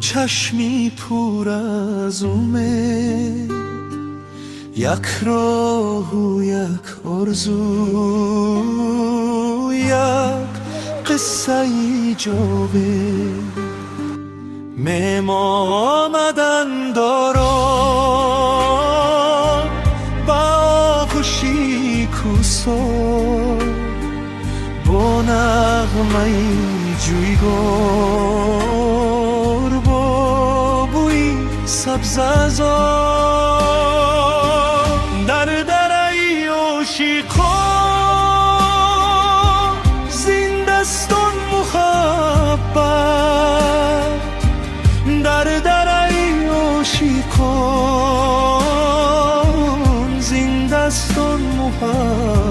چشمی پر از امید، یک راه و یک آرزو، یک قصه ای جاوید. میم آمدن داران با آغوشی کوسا، با نغمه جویگار، با بوی سبززار. در دره عاشقان زندستان محبت، در دره عاشقان زندستان محبت.